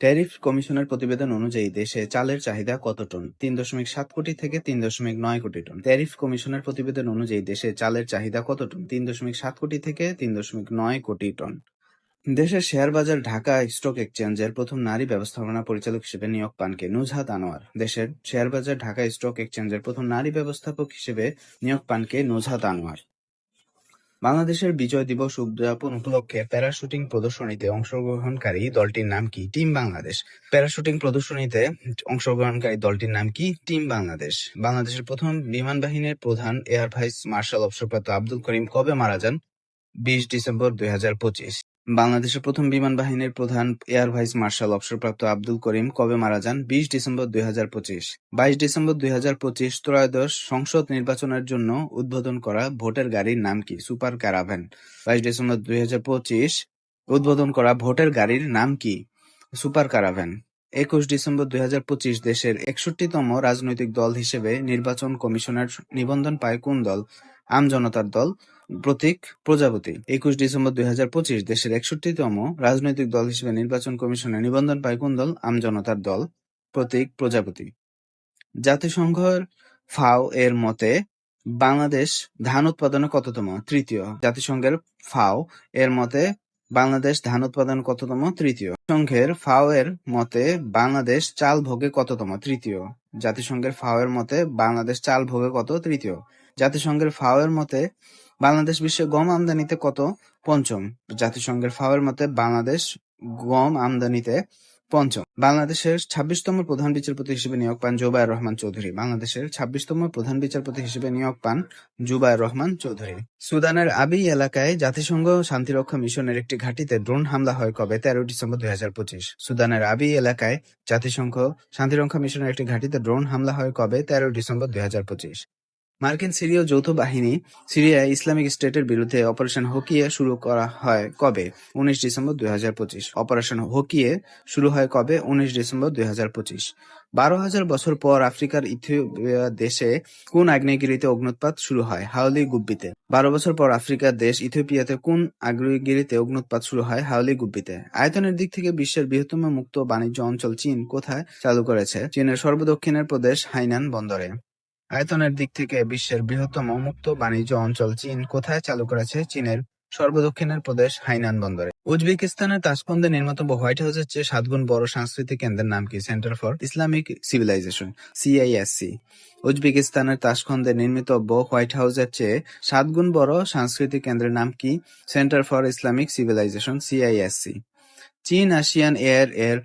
Tariff কমিশনের প্রতিবেদন অনুযায়ী দেশে চালের চাহিদা কত টন? ৩.৭ কোটি থেকে ৩.৯ কোটি টন। ট্যারিফ কমিশনের প্রতিবেদন অনুযায়ী দেশে চালের চাহিদা কত টন? ৩.৭ কোটি থেকে ৩.৯ কোটি টন। দেশের শেয়ার বাজার ঢাকা স্টক এক্সচেঞ্জের প্রথম নারী ব্যবস্থাপনা পরিচালক হিসেবে নিয়োগ পান কে? নুজহাত আনোয়ার। দেশের শেয়ার বাজার ঢাকা স্টক এক্সচেঞ্জের প্রথম নারী ব্যবস্থাপক হিসেবে নিয়োগ পান কে? নুজহাত আনোয়ার। বাংলাদেশের বিজয় দিবস উদযাপন উপলক্ষে প্যারাশুটিং প্রদর্শনীতে অংশগ্রহণকারী দলটির নাম কি? টিম বাংলাদেশ। প্যারাশুটিং প্রদর্শনীতে অংশগ্রহণকারী দলটির নাম কি? টিম বাংলাদেশ। বাংলাদেশের প্রথম বিমান বাহিনীর প্রধান এয়ার ভাইস মার্শাল অবসরপ্রাপ্ত আব্দুল করিম কবে মারা যান? 20 ডিসেম্বর 2025। বাংলাদেশের প্রথম বিমান বাহিনীর প্রধান এয়ার ভাইস মার্শাল অবসরপ্রাপ্ত আব্দুল করিম কবে মারা যান? 20 ডিসেম্বর 2025। 22 ডিসেম্বর 2025 ত্রয়োদশ সংসদ নির্বাচনের জন্য উদ্বোধন করা ভোটের গাড়ির নাম কি? Super caravan. 22 ডিসেম্বর 2025 উদ্বোধন করা ভোটের গাড়ির নাম কি? Super caravan. 21 ডিসেম্বর 2025 দেশের 61তম রাজনৈতিক দল হিসেবে নির্বাচন কমিশনের নিবন্ধন পায় কোন দল? আমজনতার দল। প্রতীক প্রজাপতি। 21 ডিসেম্বর 2025 দেশের 61তম রাজনৈতিক দল হিসেবে নির্বাচন কমিশনে নিবন্ধন পায় কোন দল? আমজনতার দল। প্রতীক প্রজাপতি। জাতিসংঘের ফাও এর মতে বাংলাদেশ ধান উৎপাদনে কততম? তৃতীয়। জাতিসংঘের ফাও এর মতে বাংলাদেশ ধান উৎপাদনে কততম? তৃতীয়। জাতিসংঘের ফাও এর মতে বাংলাদেশ চাল ভোগে কততম? তৃতীয়। জাতিসংঘের ফাও এর মতে বাংলাদেশ চাল ভোগে কত? তৃতীয়। জাতিসংঘের ফাও এর মতে বাংলাদেশ বিশ্বে গম আমদানিতে কত? পঞ্চম। জাতিসংঘের ফাও এর মতে বাংলাদেশ গম আমদানিতে পঞ্চম। বাংলাদেশের 26তম প্রধান বিচারপতি হিসেবে নিয়োগ পান জুবায়ের রহমান চৌধুরী। বাংলাদেশের 26তম প্রধান বিচারপতি হিসেবে নিয়োগ পান জুবায়ের রহমান চৌধুরী। সুদানের আবিই এলাকায় জাতিসংঘ শান্তিরক্ষা মিশনের একটি ঘাঁটিতে ড্রোন হামলা হয় কবে? 13 ডিসেম্বর 2025। সুদানের আবিই এলাকায় জাতিসংঘ শান্তিরক্ষা মিশনের একটি ঘাঁটিতে ড্রোন হামলা হয় কবে? 13 ডিসেম্বর 2025। মার্কিন সিরীয় যৌথ বাহিনী সিরিয়ায় ইসলামিক স্টেটের বিরুদ্ধে অপারেশন হোকিয়ে শুরু করা হয় কবে? 19 ডিসেম্বর 2025। অপারেশন হোকিয়ে শুরু হয় কবে? 19 ডিসেম্বর 2025। 12,000 বছর পর আফ্রিকার ইথিওপিয়া দেশে কোন আগ্নেয়গিরিতে অগ্ন্যুৎপাত শুরু হয়? হাওলি গুব্বিতে। 12 বছর পর আফ্রিকার দেশ ইথিওপিয়াতে কোন আগ্নেয়গিরিতে অগ্ন্যুৎপাত শুরু হয়? হাওলি গুব্বিতে। আয়তনের দিক থেকে বিশ্বের বৃহত্তম মুক্ত বাণিজ্য অঞ্চল চীন কোথায় চালু করেছে? চীনের সর্বদক্ষিণের প্রদেশ হাইনান বন্দরে। আয়তনের দিক থেকে বিশ্বের বৃহত্তম মুক্ত বাণিজ্য অঞ্চল চীন কোথায় চালু করেছে? চীনের সর্বদক্ষিণের প্রদেশ হাইনান বন্দরে। উজবেকিস্তানের তাশকন্দে নির্মিতব্য হোয়াইট হাউসের চেয়ে 7 গুণ বড় সাংস্কৃতিক কেন্দ্রের নাম কি? Centre for Islamic civilisation, CISC. উজবেকিস্তানের তাশকন্দে নির্মিতব্য হোয়াইট হাউসের চেয়ে 7 গুণ বড় সাংস্কৃতিক কেন্দ্রের নাম কি? Centre for Islamic civilisation, CISC. চীন আসিয়ান এয়ার এর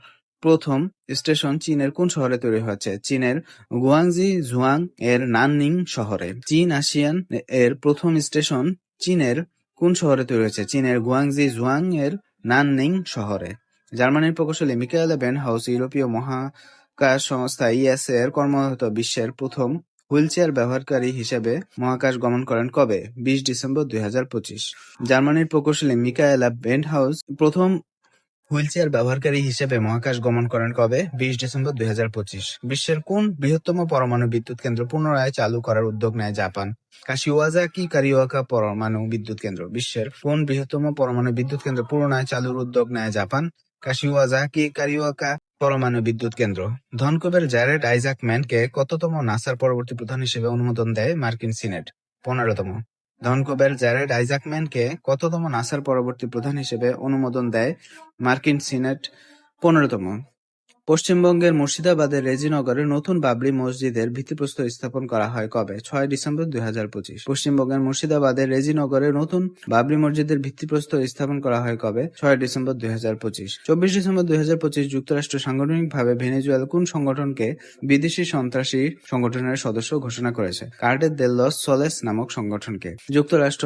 প্রথম স্টেশন চীনের কোন শহরে তৈরি হয়েছে? চীনের গুয়াংজি জুয়াং এর নাননিং শহরে। চীন আসিয়ান এর প্রথম স্টেশন চীনের কোন শহরে তৈরি হয়েছে? চীনের গুয়াংজি জুয়াং এর নাননিং শহরে। জার্মানির প্রকৌশলী মিকায়েল বেনহাউস ইউরোপীয় মহাকাশ সংস্থা ইএসএ এর কর্মরত বিশ্বের প্রথম হুইলচেয়ার ব্যবহারকারী হিসেবে মহাকাশ গমন করেন কবে? 20 ডিসেম্বর 2025। জার্মানির প্রকৌশলী মিকায়েলা বেনহাউস প্রথম হুইলচেয়ার ব্যবহারকারী হিসেবে মহাকাশ গমন করেন কবে? 20 ডিসেম্বর 2025। বিশ্বের কোন বৃহত্তম পরমাণু বিদ্যুৎ কেন্দ্র পুনরায় চালু করার উদ্যোগ নেয় জাপান? কাশিওয়াজাকি কারিওয়াকা পরমাণু বিদ্যুৎ কেন্দ্র। বিশ্বের কোন বৃহত্তম পরমাণু বিদ্যুৎ কেন্দ্র পুনরায় চালুর উদ্যোগ নেয় জাপান? কাশিওয়াজাকি কারিওয়াকা পরমাণু বিদ্যুৎ কেন্দ্র। ধনকুবের জ্যারেড আইজাকম্যানকে কততম নাসার পরবর্তী প্রধান হিসেবে অনুমোদন দেয় মার্কিন সিনেট? 15তম। ধনকুবের জ্যারেড আইজাকম্যানকে কততম নাসার পরবর্তী প্রধান হিসেবে অনুমোদন দেয় মার্কিন সিনেট? 15তম। পশ্চিমবঙ্গের মুর্শিদাবাদের রেজিনগরে নতুন বাবরি মসজিদের ভিত্তিপ্রস্তর স্থাপন করা হয় কবে? 6 ডিসেম্বর 2025। পশ্চিমবঙ্গের মুর্শিদাবাদের রেজিনগরে নতুন বাবরি মসজিদের ভিত্তিপ্রস্তর স্থাপন করা হয় কবে? 6 ডিসেম্বর 2025। 24 ডিসেম্বর 2025 যুক্তরাষ্ট্র সাংগঠনিকভাবে ভেনেজুয়েলা কোন সংগঠনকে বিদেশি সন্ত্রাসী সংগঠনের সদস্য ঘোষণা করেছে? কার্টেল দে লস সোলেস নামক সংগঠনকে। যুক্তরাষ্ট্র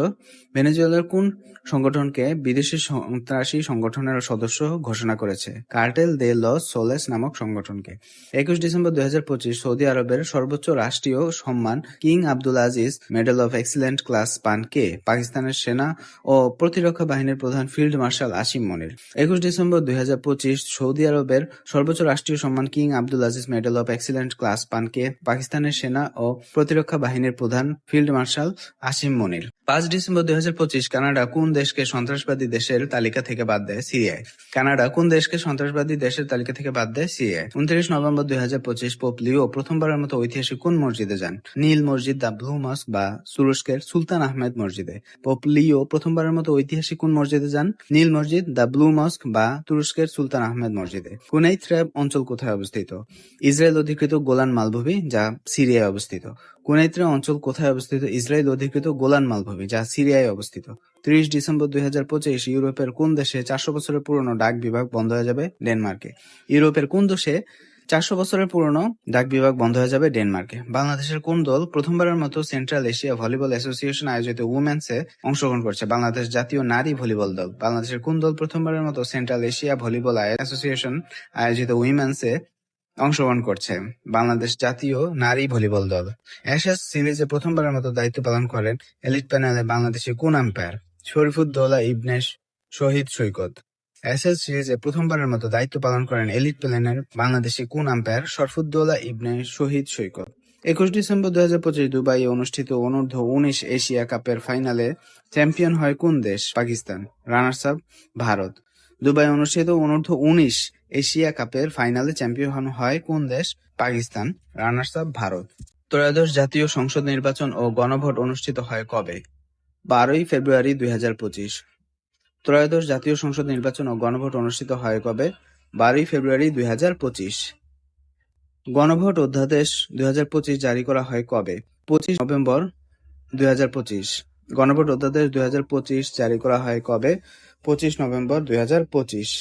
ভেনেজুয়েলার কোন সংগঠনকে বিদেশি সন্ত্রাসী সংগঠনের সদস্য ঘোষণা করেছে? কার্টেল দে লস সোলেস নামক সংগঠনকে। 21 ডিসেম্বর 2025 সৌদি আরবের সর্বোচ্চ রাষ্ট্রীয় সম্মান king Abdul Aziz medal of excellent class পান কে? পাকিস্তানের সেনা ও প্রতিরক্ষা বাহিনীর প্রধান ফিল্ড মার্শাল আসিম মনির। 21 ডিসেম্বর 2025 সৌদি আরবের সর্বোচ্চ রাষ্ট্রীয় সম্মান king Abdul Aziz medal of excellent class পান কে? পাকিস্তানের সেনা ও প্রতিরক্ষা বাহিনীর প্রধান ফিল্ড মার্শাল আসিম মনির। 5 ডিসেম্বর 2025 কানাডা কোন দেশকে সন্ত্রাসবাদী দেশের তালিকা থেকে বাদ দেয়? সিরিয়ায়। কানাডা কোন দেশকে সন্ত্রাসবাদী দেশের তালিকা থেকে বাদ দেয়? সিরিয়ায়। 29 নভেম্বর 2025 পোপ লিও প্রথমবারের মতো ঐতিহাসিক কোন মসজিদে যান? নীল মসজিদ, দ্য ব্লু মস্ক বা তুরস্কের সুলতান আহমেদ মসজিদে? পোপ লিও প্রথমবারের মতো ঐতিহাসিক কোন মসজিদে যান? নীল মসজিদ, দ্য ব্লু মস্ক বা তুরস্কের সুলতান আহমেদ মসজিদে? কুনাইত র্যাব অঞ্চল কোথায় অবস্থিত? ইসরায়েল অধিকৃত গোলান মালভূমি, যা সিরিয়ায় অবস্থিত। কুনাইত্রা অঞ্চল কোথায় অবস্থিত? ইসরায়েল অধিকৃত গোলান মালভূমি, যা সিরিয়ায় অবস্থিত। 30 ডিসেম্বর 2025 ইউরোপের কোন দেশে 400 বছরের পুরনো ডাক বিভাগ বন্ধ হয়ে যাবে? ডেনমার্কে। ইউরোপের কোন দেশে 400 বছরের পুরনো ডাক বিভাগ বন্ধ হয়ে যাবে? ডেনমার্কে। বাংলাদেশের কোন দল প্রথমবারের মতো সেন্ট্রাল এশিয়া ভলিবল অ্যাসোসিয়েশন আয়োজিত উমেন্সে অংশগ্রহণ করছে? বাংলাদেশ জাতীয় নারী ভলিবল দল। বাংলাদেশের কোন দল প্রথমবারের মতো সেন্ট্রাল এশিয়া ভলিবল অ্যাসোসিয়েশন আয়োজিত উইমেন্সে অংশগ্রহণ করছে? বাংলাদেশ জাতীয় নারী ভলিবল দল। অ্যাশেজ সিরিজে প্রথমবারের মতো দায়িত্ব পালন করেন এলিট প্যানেলে বাংলাদেশের কোন আম্পায়ার? শরীফুদ্দৌলা ইবনে শহীদ সৈকত। অ্যাশেজ সিরিজে প্রথমবারের মতো দায়িত্ব পালন করেন এলিট প্যানেলের বাংলাদেশি কোন আম্পায়ার? শরীফুদ্দৌলা ইবনে শহীদ সৈকত। 21 ডিসেম্বর 2025 দুবাইয়ে অনুষ্ঠিত অনূর্ধ্ব-19 এশিয়া কাপের ফাইনালে চ্যাম্পিয়ন হয় কোন দেশ? Pakistan. Runners up Bharat. Dubai অনুষ্ঠিত অনূর্ধ্ব-19 এশিয়া কাপের ফাইনালে চ্যাম্পিয়ন হয় কোন দেশ? পাকিস্তান। Runners up Bharat. ত্রয়োদশ জাতীয় সংসদ নির্বাচন ও গণভোট অনুষ্ঠিত হয় কবে? 12 ফেব্রুয়ারি 2025। ত্রয়োদশ জাতীয় সংসদ নির্বাচন ও গণভোট অনুষ্ঠিত হয় কবে? 12 ফেব্রুয়ারি 2025। গণভোট অধ্যাদেশ 2025 জারি করা হয় কবে? 25 নভেম্বর 2025। গণভোট অধ্যাদেশ 2025 জারি করা হয় কবে? 25 নভেম্বর 2025।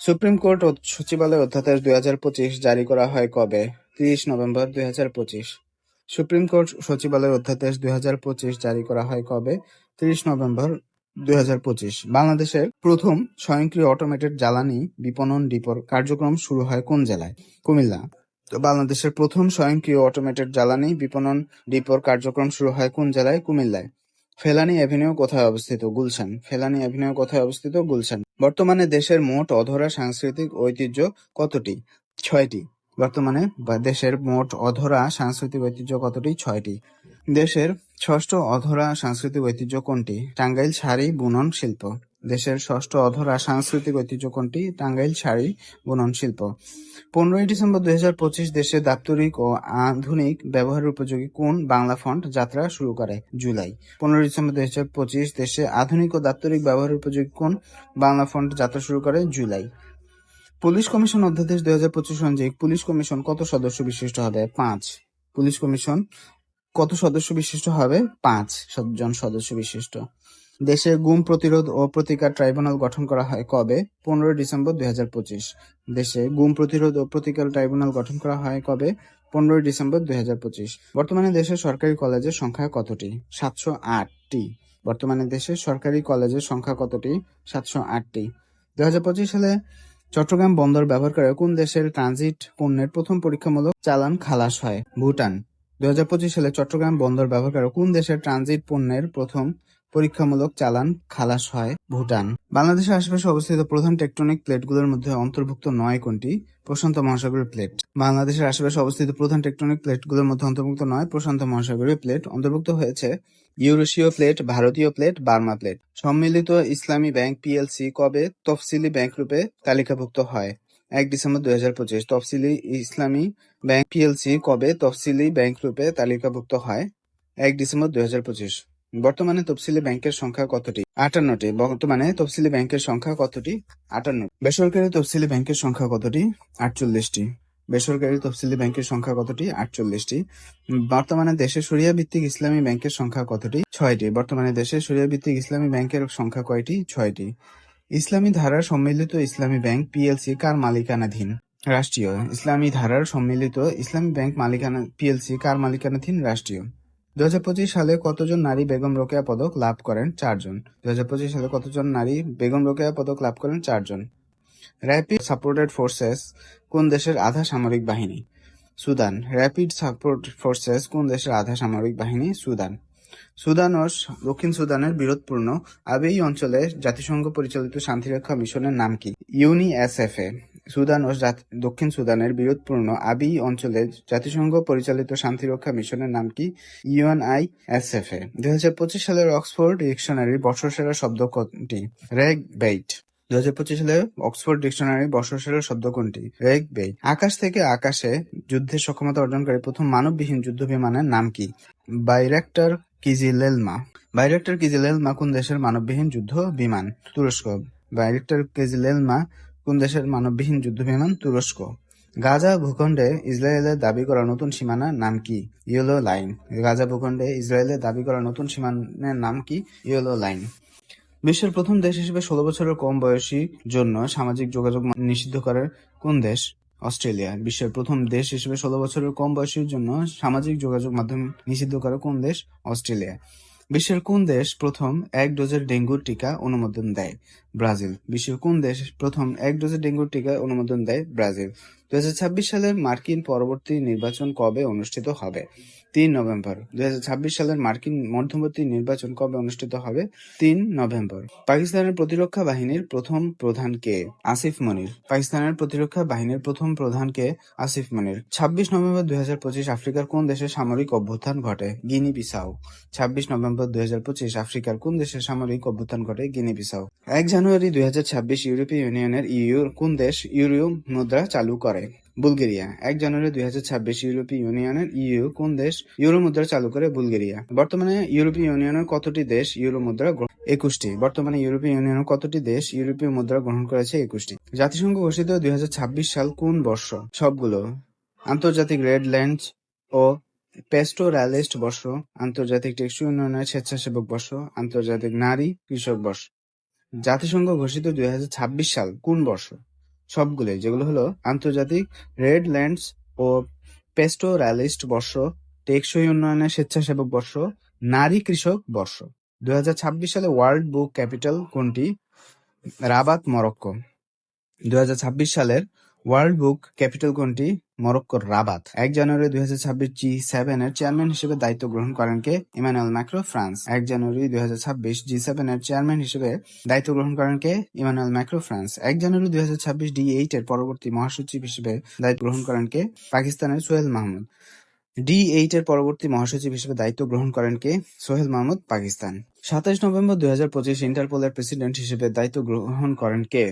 সুপ্রিম কোর্ট সচিবালয় অধ্যাদেশ 2025 জারি করা হয় কবে? 30 নভেম্বর 2025। সুপ্রিম কোর্ট সচিবালয় অধ্যাদেশ 2025 জারি করা হয় কবে? 30 নভেম্বর 2025। বাংলাদেশের প্রথম স্বয়ংক্রিয় অটোমেটেড জ্বালানি বিপণন ডিপোর কার্যক্রম শুরু হয় কোন জেলায়? কুমিল্লা। বাংলাদেশের প্রথম স্বয়ংক্রিয় অটোমেটেড জ্বালানি বিপণন ডিপোর কার্যক্রম শুরু হয় কোন জেলায়? কুমিল্লায়। ফেলানী অ্যাভিনিউ কোথায় অবস্থিত? গুলশান। ফেলানী অ্যাভিনিউ কোথায় অবস্থিত? গুলশান। বর্তমানে দেশের মোট অধরা সাংস্কৃতিক ঐতিহ্য কতটি? 6টি। বর্তমানে দেশের মোট অধরা সাংস্কৃতিক ঐতিহ্য কতটি? 6টি। দেশের ষষ্ঠ অধরা সাংস্কৃতিক ঐতিহ্য কোনটি? টাঙ্গাইল শাড়ি বুনন শিল্প। দেশের ষষ্ঠ অধরা সাংস্কৃতিক ঐতিহ্য কোনটি? টাঙ্গাইল শাড়ি বুনন শিল্প। 15 ডিসেম্বর 2025 দেশে দাপ্তরিক ও আধুনিক ব্যবহারের উপযোগী কোন বাংলা ফন্ট যাত্রা শুরু করে? জুলাই। 15 ডিসেম্বর 2025 দেশে আধুনিক ও দাপ্তরিক ব্যবহারের উপযোগী কোন বাংলা ফন্ট যাত্রা শুরু করে? জুলাই। পুলিশ কমিশন অধ্যাদেশ 2025 অনুযায়ী পুলিশ কমিশন কত সদস্য বিশিষ্ট হবে? 5। পুলিশ কমিশন কত সদস্য বিশিষ্ট হবে? 5 জন সদস্য বিশিষ্ট। দেশে গুম প্রতিরোধ ও প্রতিকার ট্রাইব্যুনাল গঠন করা হয় কবে? 15 ডিসেম্বর 2025। দেশে গুম প্রতিরোধ ও প্রতিকার ট্রাইব্যুনাল গঠন করা হয় কবে? 15 ডিসেম্বর 2025। বর্তমানে দেশের সরকারি কলেজের সংখ্যা কতটি? 708টি। বর্তমানে দেশের সরকারি কলেজের সংখ্যা কতটি? 708টি। 2025 সালে চট্টগ্রাম বন্দর ব্যবহার করে কোন দেশের ট্রানজিট পণ্যের প্রথম পরীক্ষামূলক চালান খালাস হয়? ভুটান। 2025 সালে চট্টগ্রাম বন্দর ব্যবহার করে কোন দেশের ট্রানজিট পণ্যের প্রথম পরীক্ষামূলক চালান খালাস হয়? ভুটান। বাংলাদেশের আশেপাশে অবস্থিত প্রধান টেকটনিক প্লেটগুলোর মধ্যে অন্তর্ভুক্ত নয় কোনটি? প্রশান্ত মহাসাগরীয় প্লেট। বাংলাদেশের আশেপাশে অবস্থিত প্রধান টেকটনিক প্লেটগুলোর মধ্যে অন্তর্ভুক্ত নয় প্রশান্ত মহাসাগরীয় প্লেট। অন্তর্ভুক্ত হয়েছে ইউরেশীয় প্লেট, ভারতীয় প্লেট, বার্মা প্লেট। সম্মিলিত ইসলামী ব্যাংক পিএলসি কবে তফসিলি ব্যাংক রূপে তালিকাভুক্ত হয়? 1 ডিসেম্বর 2025। তফসিলি ইসলামী ব্যাংক পিএলসি কবে তফসিলি ব্যাংক রূপে তালিকাভুক্ত হয়? 1 ডিসেম্বর 2025। বর্তমানে তফসিলি ব্যাংকের সংখ্যা কতটি? 58টি। বর্তমানে তফসিলি ব্যাংকের সংখ্যা কতটি? 58। বেসরকারি তফসিলি ব্যাংকের সংখ্যা কতটি? 48টি। বেসরকারি তফসিলি ব্যাংকের সংখ্যা কতটি? 48টি। বর্তমানে দেশে শরিয়া ভিত্তিক ইসলামী ব্যাংকের সংখ্যা কতটি? 6টি। বর্তমানে দেশে শরিয়া ভিত্তিক ইসলামী ব্যাংকের সংখ্যা কয়টি? 6টি। ইসলামী ধারার সম্মিলিত ইসলামী ব্যাংক পিএলসি কার মালিকানাধীন? রাষ্ট্রীয়। ইসলামী ধারার সম্মিলিত ইসলামী ব্যাংক পিএলসি কার মালিকানাধীন? রাষ্ট্রীয়। 2025 সালে কতজন নারী বেগম রোকেয়া পদক লাভ করেন? 4 জন। 2025 সালে কতজন নারী বেগম রোকেয়া পদক লাভ করেন? 4 জন। র্যাপিড সাপোর্টেড ফোর্সেস কোন দেশের আধা সামরিক বাহিনী? সুদান। র্যাপিড সাপোর্ট ফোর্সেস কোন দেশের আধা সামরিক বাহিনী? সুদান। সুদান ও দক্ষিণ সুদানের বিরোধপূর্ণ আবেই অঞ্চলে জাতিসংঘ পরিচালিত শান্তিরক্ষা মিশনের নাম কি? ইউনিএসএফএ। সুদান ও দক্ষিণ সুদানের বিরোধপূর্ণ আবিই অঞ্চলে জাতিসংঘ পরিচালিত শান্তিরক্ষা মিশনের নাম কি? ইউএনআইএসএফ-এ। 2025 সালের অক্সফোর্ড ডিকশনারির বর্ষসেরা শব্দ কোনটি? রেগ বেইট। 2025 সালে অক্সফোর্ড ডিকশনারির বর্ষসেরা শব্দ কোনটি? রেগ বেইট। আকাশ থেকে আকাশে যুদ্ধের সক্ষমতা অর্জনকারী প্রথম মানববিহীন যুদ্ধ বিমানের নাম কি? Bayraktar Kizilelma. বাইরাক্টার কিজিলেলমা কোন দেশের মানববিহীন যুদ্ধ বিমান? তুরস্ক। বাইরাক্টার কিজিলেলমা কোন দেশের মানববিহীন যুদ্ধ বিমান? তুরস্ক। গাজা ভূখণ্ডে ইসরায়েলের দাবি করা নতুন সীমানার নাম কি? Yellow line. গাজা ভূখণ্ডে ইসরায়েলের দাবি করা নতুন সীমানার নাম কি? Yellow line. বিশ্বের প্রথম দেশ হিসেবে 16 বছরের কম বয়সী জন্য সামাজিক যোগাযোগ নিষিদ্ধ করে কোন দেশ? অস্ট্রেলিয়া। বিশ্বের প্রথম দেশ হিসেবে 16 বছরের কম বয়সীর জন্য সামাজিক যোগাযোগ মাধ্যম নিষিদ্ধ করে কোন দেশ? অস্ট্রেলিয়া। বিশ্বের কোন দেশ প্রথম 1 ডোজের ডেঙ্গুর টিকা অনুমোদন দেয়? ব্রাজিল। বিশ্বের কোন দেশ প্রথম 1 ডোজের ডেঙ্গুর টিকা অনুমোদন দেয়? ব্রাজিল। 2026 সালের মার্কিন পরবর্তী নির্বাচন কবে অনুষ্ঠিত হবে? 3 নভেম্বর। 2026 সালের মার্কিন মধ্যবর্তী নির্বাচন কবে অনুষ্ঠিত হবে? 3 নভেম্বর। পাকিস্তানের প্রতিরক্ষা বাহিনীর প্রথম প্রধান কে? আসিফ মনির। পাকিস্তানের প্রতিরক্ষা বাহিনীর প্রথম প্রধান কে? আসিফ মনির। 26 নভেম্বর 2025 আফ্রিকার কোন দেশে সামরিক অভ্যুত্থান ঘটে? গিনি বিসাউ। 26 নভেম্বর 2025 আফ্রিকার কোন দেশে সামরিক অভ্যুত্থান ঘটে? গিনি বিসাউ। 1 জানুয়ারি 2026 ইউরোপীয় ইউনিয়নের ইউর কোন দেশ ইউরো মুদ্রা চালু করে? বুলগেরিয়া। 1 জানুয়ারি 2026 ইউরোপীয় ইউনিয়নের ইউ কোন দেশ ইউরো মুদ্রা চালু করে? বুলগেরিয়া। বর্তমানে ইউরোপীয় ইউনিয়নের কতটি দেশ ইউরো মুদ্রা 21টি। বর্তমানে ইউরোপীয় ইউনিয়নের কতটি দেশ ইউরোপীয় মুদ্রা গ্রহণ করেছে? 21টি। জাতিসংঘ ঘোষিত 2026 সাল কোন বর্ষ? সবগুলো। আন্তর্জাতিক রেড ল্যান্ড ও প্যাস্টোরালিস্ট বর্ষ, আন্তর্জাতিক টেকসই উন্নয়নের স্বেচ্ছাসেবক বর্ষ, আন্তর্জাতিক নারী কৃষক বর্ষ। জাতিসংঘ ঘোষিত 2026 সাল কোন বর্ষ? সবগুলোই, যেগুলো হলো আন্তর্জাতিক রেড ল্যান্ডস ও প্যাস্টোরালিস্ট বর্ষ, টেকসই উন্নয়নের স্বেচ্ছাসেবক বর্ষ, নারী কৃষক বর্ষ। 2026 সালে ওয়ার্ল্ড বুক ক্যাপিটাল কোনটি? Rabat, Morocco. 2026 সালের ওয়ার্ল্ড বুক ক্যাপিটাল কোনটি? মরক্কোর রাবাত। 1 জানুয়ারি 2026 G7 এর চেয়ারম্যান হিসেবে দায়িত্ব গ্রহণ করেন কে? Emmanuel Macron, France. 1 January 2026 G7 এর চেয়ারম্যান হিসেবে দায়িত্ব গ্রহণ করেন কে? Emmanuel Macron, France. 1 January 2026 D8 এর পরবর্তী মহাসচিব হিসেবে দায়িত্ব গ্রহণ করেন কে? পাকিস্তানের সোহেল মাহমুদ। D8 এর পরবর্তী মহাসচিব হিসেবে দায়িত্ব গ্রহণ করেন কে? সোহেল মাহমুদ, পাকিস্তান। 27 নভেম্বর 2025 ইন্টারপোলের প্রেসিডেন্ট হিসেবে দায়িত্ব গ্রহণ করেন কে?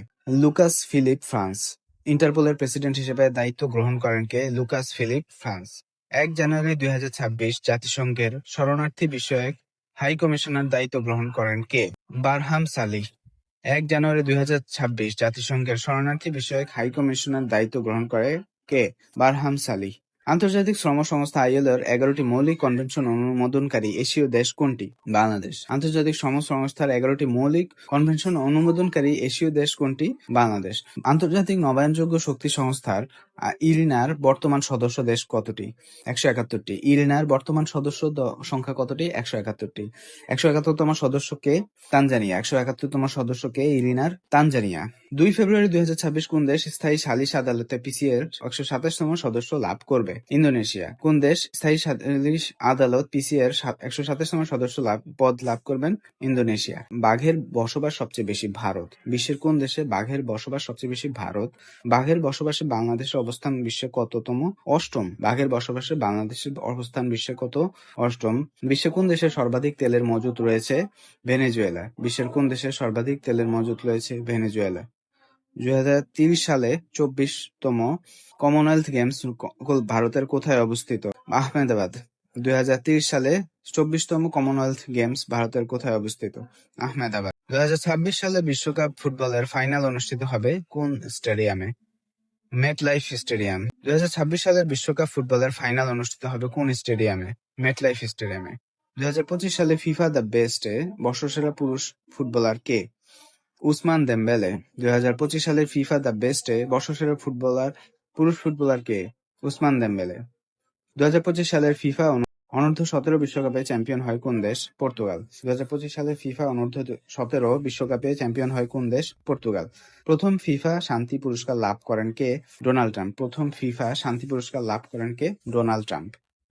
Lucas Philip, France. ইন্টারপোলের প্রেসিডেন্ট হিসেবে দায়িত্ব গ্রহণ করেন কে? Lucas Philip, France. 1 জানুয়ারি 2026 জাতিসংঘের শরণার্থী বিষয়ক হাই কমিশনার দায়িত্ব গ্রহণ করেন কে? Barham Salih. 1 জানুয়ারি 2026 জাতিসংঘের শরণার্থী বিষয়ক হাই কমিশনার দায়িত্ব গ্রহণ করে কে? Barham Salih. আন্তর্জাতিক শ্রম সংস্থা ILO-র 11টি মৌলিক কনভেনশন অনুমোদনকারী এশীয় দেশ কোনটি? বাংলাদেশ। আন্তর্জাতিক শ্রম সংস্থার 11টি মৌলিক কনভেনশন অনুমোদনকারী এশীয় দেশ কোনটি? বাংলাদেশ। আন্তর্জাতিক নবায়নযোগ্য শক্তি সংস্থার ইরিনার বর্তমান সদস্য দেশ কতটি? 171টি। ইরিনার বর্তমান সদস্য সংখ্যা কতটি? 171টি। 171তম সদস্য কে? তানজানিয়া। 171তম সদস্য কে ইরিনার? তানজানিয়া। 2 ফেব্রুয়ারি 2026 কোন দেশ স্থায়ী সালিশ আদালতে PCA-র 127তম সদস্য লাভ করবে? ইন্দোনেশিয়া। কোন দেশ স্থায়ী সালিশ আদালত PCA-র 127তম সদস্য পদ লাভ করবেন? ইন্দোনেশিয়া। বাঘের বসবাস সবচেয়ে বেশি? ভারত। বিশ্বের কোন দেশে বাঘের বসবাস সবচেয়ে বেশি? ভারত। বাঘের বসবাসে বাংলাদেশের অবস্থান বিশ্বে কততম? অষ্টম। বাঘের বসবাসে বাংলাদেশের অবস্থান বিশ্বে কত? অষ্টম। বিশ্বে কোন দেশে সর্বাধিক তেলের মজুত রয়েছে? ভেনেজুয়েলা। বিশ্বের কোন দেশে সর্বাধিক তেলের মজুত রয়েছে? ভেনেজুয়েলা। 2030 সালে 24তম কমনওয়েলথ গেমস ভারতের কোথায় অবস্থিত? আহমেদাবাদ। 2030 সালে 24তম কমনওয়েলথ গেমস ভারতের কোথায় অবস্থিত? আহমেদাবাদ। 2026 সালে বিশ্বকাপ ফুটবলের ফাইনাল অনুষ্ঠিত হবে কোন স্টেডিয়ামে? MetLife stadium. 2026 সালের বিশ্বকাপ ফুটবলের ফাইনাল অনুষ্ঠিত হবে কোন স্টেডিয়ামে? মেটলাইফ স্টেডিয়ামে। 2025 সালে ফিফা দ্য বেস্টে বর্ষসেরা পুরুষ ফুটবলার কে? উসমান দেমবেলে। 2025 সালের ফিফা দ্য বেস্টে বর্ষসেরা পুরুষ ফুটবলার কে? উসমান দেমবেলে। 2025 সালের ফিফা অনূর্ধ্ব-17 বিশ্বকাপে চ্যাম্পিয়ন হয় কোন দেশ? পর্তুগাল। 2025 সালের ফিফা অনূর্ধ্ব-17 বিশ্বকাপে চ্যাম্পিয়ন হয় কোন দেশ? পর্তুগাল। প্রথম ফিফা শান্তি পুরস্কার লাভ করেন কে? Donald Trump. প্রথম ফিফা শান্তি পুরস্কার লাভ করেন কে? Donald Trump.